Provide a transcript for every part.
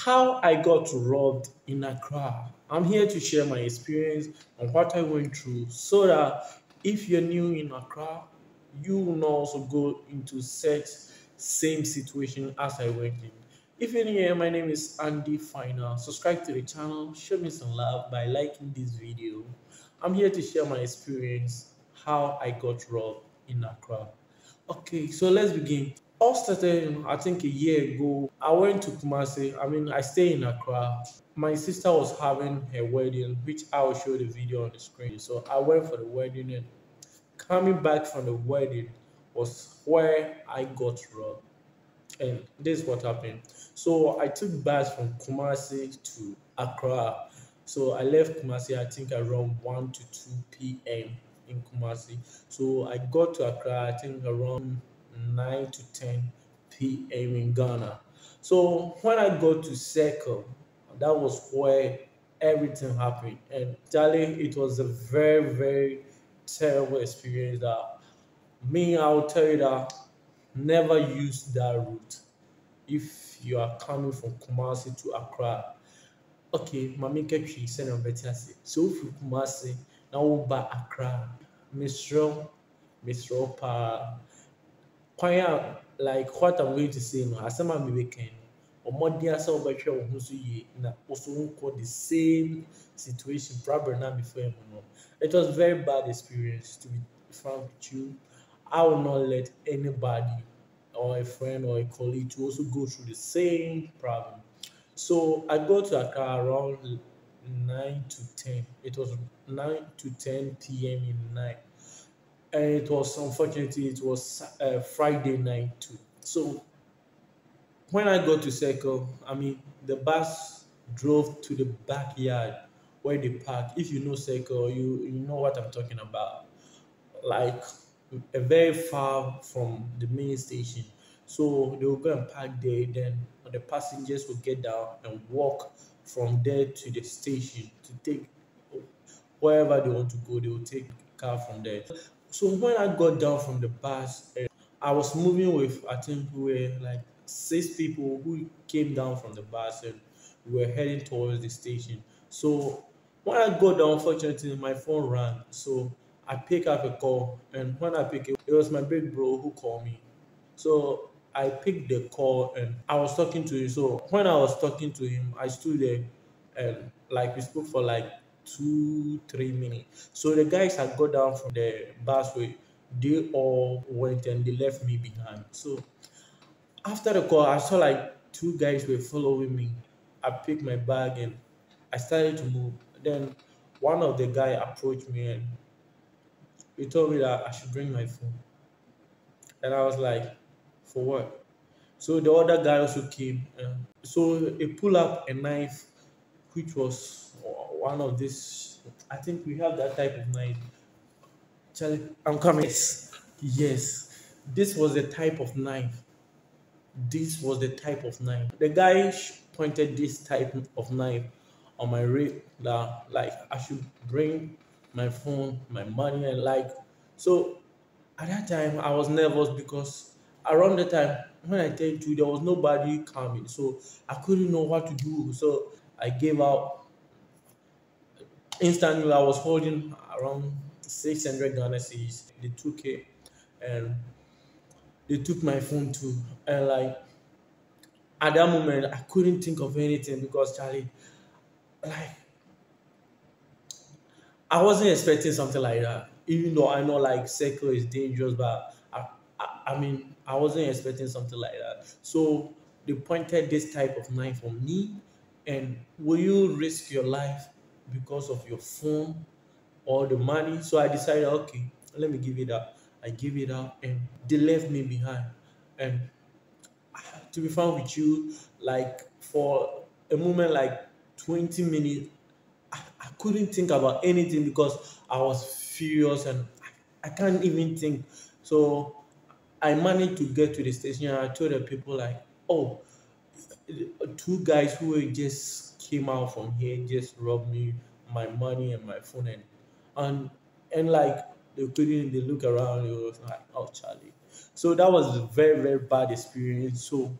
How I got robbed in Accra. I'm here to share my experience on what I went through so that if you're new in Accra, you will not also go into such same situation as I went in. If you're new here, my name is Andy Final. Subscribe to the channel, show me some love by liking this video. I'm here to share my experience, how I got robbed in Accra. Okay, so let's begin. All started, I think, a year ago. I went to Kumasi. I stay in Accra. My sister was having her wedding, which I will show the video on the screen. So I went for the wedding, and coming back from the wedding was where I got robbed. And this is what happened. So I took bus from Kumasi to Accra. So I left Kumasi, I think around 1 to 2 p.m. in Kumasi. So I got to Accra, I think around 9 to 10 p.m. in Ghana. So when I got to Circle, that was where everything happened. And Charlie, it was a very, very terrible experience that I'll tell you that never use that route if you are coming from Kumasi to Accra. Okay, mami ketwi sɛ na ɔbɛte ase. So wofiri Kumasi na woba Accra, mesrɛ mesrɛ paa. Kwan a like what I'm going to say no, asɛm a mebɛka no, ɔmmɔden sɛ wobɛhwɛ wo ho so yie na also wonkɔ the same situation problem na before mu no. It was very bad experience, to be frank with you. I will not let anybody or a friend or a colleague to also go through the same problem. So I go to Accra around 9 to 10. It was 9 to 10 p.m. in the night. And it was, unfortunately, it was Friday night too. So when I got to Circle, the bus drove to the backyard where they park. If you know Circle, you know what I'm talking about. Like a very far from the main station. So they will go and park there, then the passengers will get down and walk from there to the station to take wherever they want to go, they will take a car from there. So when I got down from the bus, I was moving with, I think we were like 6 people who came down from the bus, and we were heading towards the station. So when I got down, unfortunately, my phone rang. So I pick up a call, and when I pick it was my big bro who called me. So I picked the call and I was talking to him. So when I was talking to him, I stood there and like we spoke for like 2, 3 minutes. So the guys had got down from the busway, they all went and they left me behind. So after the call, I saw like 2 guys were following me. I picked my bag and I started to move. Then one of the guy approached me and he told me that I should bring my phone. And I was like, for what? So the other guy also came. So he pulled up a knife, which was one of this. I think we have that type of knife. Charlie, I'm coming. Yes. This was the type of knife. This was the type of knife. The guy pointed this type of knife on my rib that like I should bring my phone, my money, and like so at that time I was nervous because around the time when I tell you there was nobody coming, so I couldn't know what to do. So I gave out instantly. I was holding around 600 Ghana cedis. They took it and they took my phone too. And like at that moment I couldn't think of anything because Charlie, like I wasn't expecting something like that. Even though I know like Circle is dangerous, but I wasn't expecting something like that. So they pointed this type of knife on me, and will you risk your life because of your phone or the money? So I decided, okay, let me give it up. I give it up, and they left me behind. And to be frank with you, like for a moment, like 20 minutes, I couldn't think about anything because I was furious and I can't even think. So I managed to get to the station and I told the people like, oh, 2 guys who just came out from here just robbed me my money and my phone and and like they look around, it was like, oh Charlie. So that was a very, very bad experience. So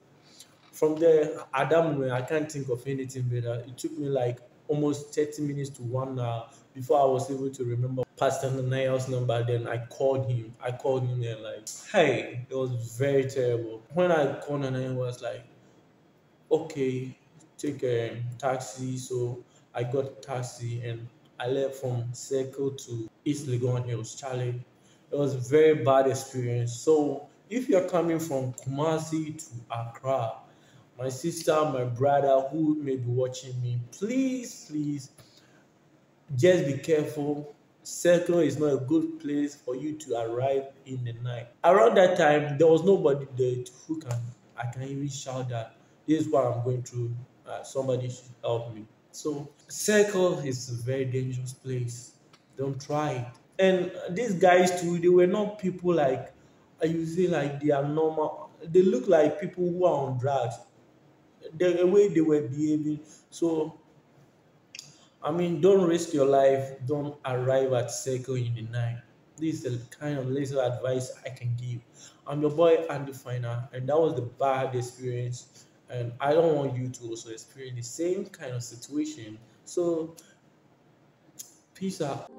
From there, at that moment, I can't think of anything better. It took me like almost 30 minutes to 1 hour before I was able to remember Pastor Nanaya's number. Then I called him. I called him and like, hey, it was very terrible. When I called Nanaya, it was like, okay, take a taxi. So I got a taxi and I left from Circle to East Legon Hills, Charlie. It was a very bad experience. So if you're coming from Kumasi to Accra, my sister, my brother who may be watching me, please just be careful. Circle is not a good place for you to arrive in the night. Around that time, there was nobody there who I can even shout that this is what I'm going through. Somebody should help me. So Circle is a very dangerous place. Don't try it. And these guys too, they were not people like you say like they are normal. They look like people who are on drugs. The way they were behaving. So I mean, don't risk your life. Don't arrive at Circle in the night. This is the kind of little advice I can give. I'm your boy Andy Finer, and that was the bad experience. And I don't want you to also experience the same kind of situation. So, peace out.